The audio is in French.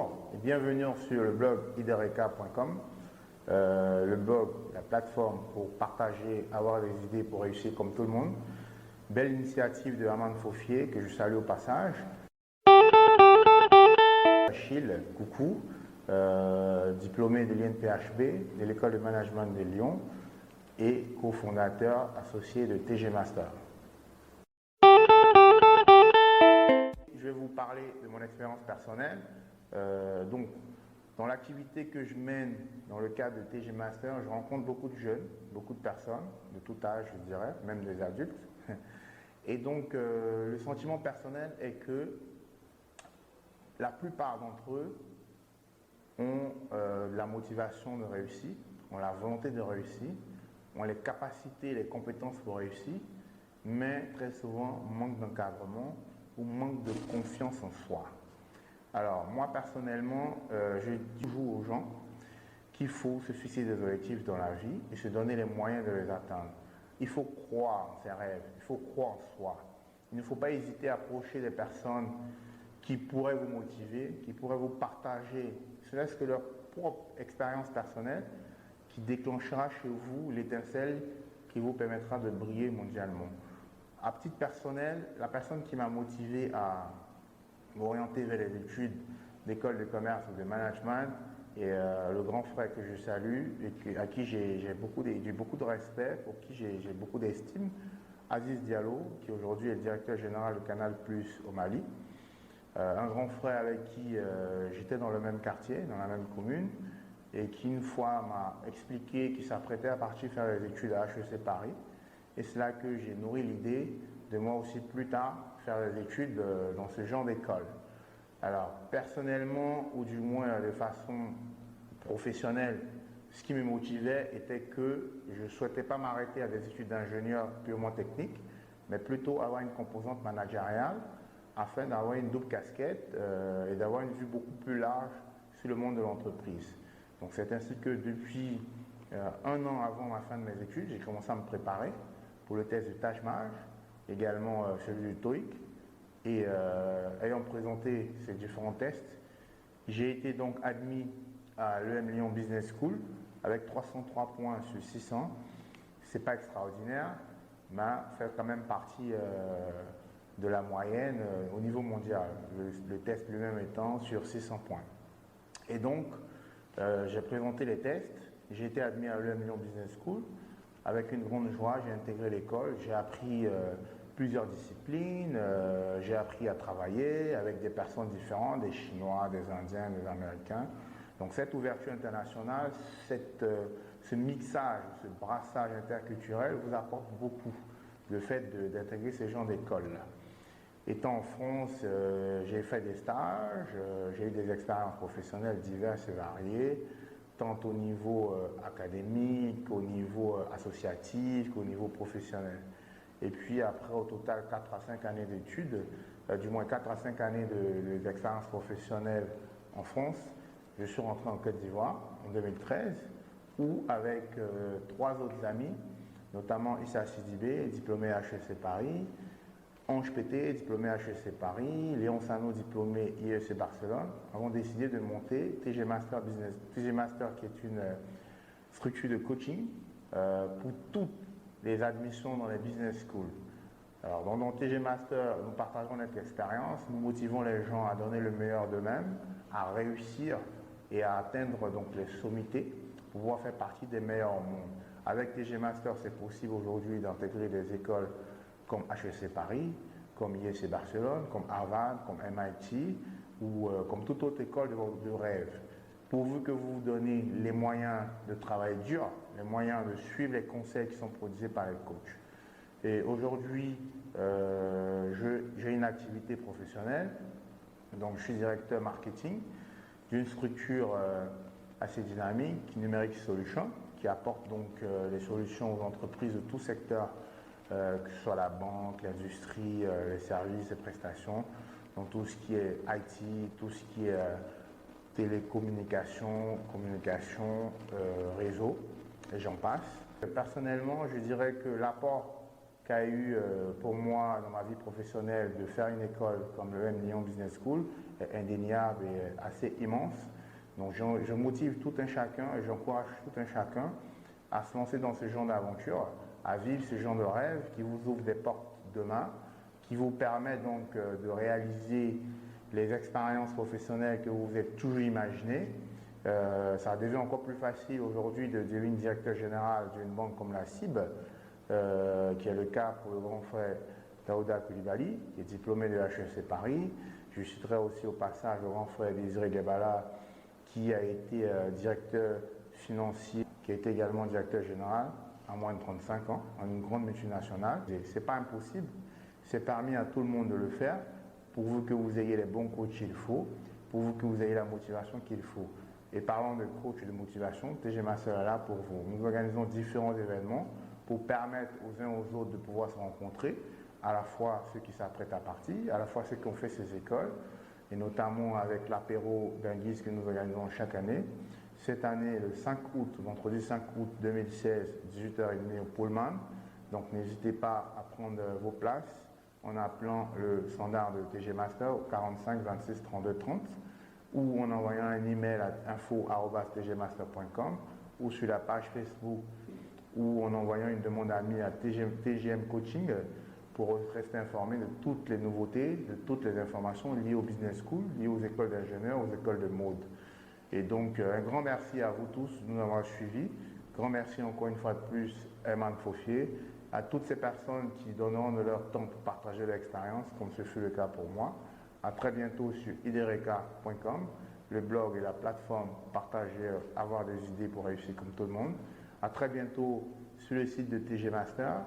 Bonjour et bienvenue sur le blog idereka.com, le blog, la plateforme pour partager, avoir des idées pour réussir comme tout le monde. Belle initiative de Aman Faufier que je salue au passage. Achille, coucou, diplômé de l'INPHB, de l'école de management de Lyon et cofondateur associé de TG Master. Je vais vous parler de mon expérience personnelle. Donc, dans l'activité que je mène dans le cadre de TG Master, je rencontre beaucoup de jeunes, beaucoup de personnes, de tout âge, je dirais, même des adultes. Et donc, le sentiment personnel est que la plupart d'entre eux ont la motivation de réussir, ont la volonté de réussir, ont les capacités, les compétences pour réussir, mais très souvent manquent d'encadrement ou manque de confiance en soi. Alors, moi personnellement, je dis toujours aux gens qu'il faut se fixer des objectifs dans la vie et se donner les moyens de les atteindre. Il faut croire en ses rêves, il faut croire en soi. Il ne faut pas hésiter à approcher des personnes qui pourraient vous motiver, qui pourraient vous partager, serait-ce que leur propre expérience personnelle, qui déclenchera chez vous l'étincelle qui vous permettra de briller mondialement. À titre personnel, la personne qui m'a motivé à m'orienter vers les études d'école de commerce ou de management et le grand frère que je salue et à qui j'ai beaucoup de respect, pour qui j'ai beaucoup d'estime, Aziz Diallo, qui aujourd'hui est le directeur général de Canal+ au Mali. Un grand frère avec qui j'étais dans le même quartier, dans la même commune, et qui une fois m'a expliqué qu'il s'apprêtait à partir faire les études à HEC Paris. Et c'est là que j'ai nourri l'idée de moi aussi plus tard faire des études dans ce genre d'école. Alors personnellement, ou du moins de façon professionnelle, ce qui me motivait était que je ne souhaitais pas m'arrêter à des études d'ingénieur purement techniques, mais plutôt avoir une composante managériale afin d'avoir une double casquette et d'avoir une vue beaucoup plus large sur le monde de l'entreprise. Donc c'est ainsi que depuis un an avant la fin de mes études, j'ai commencé à me préparer pour le test du Taj-Mahal, également celui du TOEIC. Et ayant présenté ces différents tests, j'ai été donc admis à l'EM Lyon Business School avec 303 points sur 600. Ce n'est pas extraordinaire, mais fait quand même partie de la moyenne au niveau mondial, le test lui-même étant sur 600 points. Et donc, j'ai présenté les tests, j'ai été admis à l'EM Lyon Business School. Avec une grande joie, j'ai intégré l'école, j'ai appris plusieurs disciplines, j'ai appris à travailler avec des personnes différentes, des Chinois, des Indiens, des Américains. Donc cette ouverture internationale, ce mixage, ce brassage interculturel vous apporte beaucoup, le fait d'intégrer ces genres d'écoles-là. Étant en France, j'ai fait des stages, j'ai eu des expériences professionnelles diverses et variées, tant au niveau académique, au niveau associatif qu'au niveau professionnel. Et puis après, au total, 4 à 5 années d'études, du moins 4 à 5 années d'expérience professionnelle en France, je suis rentré en Côte d'Ivoire en 2013, où avec 3 autres amis, notamment Issa Sidibé, diplômé HEC Paris, Ange Pété, diplômé HEC Paris, Léon Sano, diplômé IEC Barcelone, avons décidé de monter TG Master Business, TG Master qui est une structure de coaching pour toutes les admissions dans les business schools. Alors dans TG Master, nous partageons notre expérience, nous motivons les gens à donner le meilleur d'eux-mêmes, à réussir et à atteindre donc les sommités, pour pouvoir faire partie des meilleurs au monde. Avec TG Master, c'est possible aujourd'hui d'intégrer des écoles comme HEC Paris, comme IEC Barcelone, comme Harvard, comme MIT ou comme toute autre école de rêve. Pourvu que vous vous donnez les moyens de travailler dur, les moyens de suivre les conseils qui sont produits par les coachs. Et aujourd'hui, j'ai une activité professionnelle, donc je suis directeur marketing d'une structure assez dynamique, Numeric Solutions, qui apporte donc les solutions aux entreprises de tout secteur, que ce soit la banque, l'industrie, les services et prestations, donc tout ce qui est IT, tout ce qui est télécommunications, communication, réseau, et j'en passe. Personnellement, je dirais que l'apport qu'a eu pour moi dans ma vie professionnelle de faire une école comme le M Lyon Business School est indéniable et assez immense. Donc je motive tout un chacun et j'encourage tout un chacun à se lancer dans ce genre d'aventure, à vivre ce genre de rêve qui vous ouvre des portes demain, qui vous permet donc de réaliser les expériences professionnelles que vous vous êtes toujours imaginées. Ça devient encore plus facile aujourd'hui de devenir directeur général d'une banque comme la CIB, qui est le cas pour le grand frère Daouda Koulibaly, qui est diplômé de HEC Paris. Je citerai aussi au passage le grand frère Désiré Gebala, qui a été directeur financier, qui a été également directeur général à moins de 35 ans, en une grande multinationale. Ce n'est pas impossible, c'est permis à tout le monde de le faire, pourvu que vous ayez les bons coachs qu'il faut, pourvu que vous ayez la motivation qu'il faut. Et parlant de coach et de motivation, TG Master est là pour vous. Nous organisons différents événements pour permettre aux uns aux autres de pouvoir se rencontrer, à la fois ceux qui s'apprêtent à partir, à la fois ceux qui ont fait ces écoles, et notamment avec l'apéro d'Anguisse que nous organisons chaque année. Cette année, le 5 août, vendredi 5 août 2016, 18h30 au Pullman. Donc n'hésitez pas à prendre vos places en appelant le standard de TG Master au 45 26 32 30 ou en envoyant un email à info@tgmaster.com ou sur la page Facebook ou en envoyant une demande amie à TGM Coaching pour rester informé de toutes les nouveautés, de toutes les informations liées au Business School, liées aux écoles d'ingénieurs, aux écoles de mode. Et donc, un grand merci à vous tous de nous avoir suivis. Grand merci encore une fois de plus à Herman Faufier, à toutes ces personnes qui donneront de leur temps pour partager leur expérience, comme ce fut le cas pour moi. À très bientôt sur idereka.com, le blog et la plateforme partager, avoir des idées pour réussir comme tout le monde. À très bientôt sur le site de TG Master.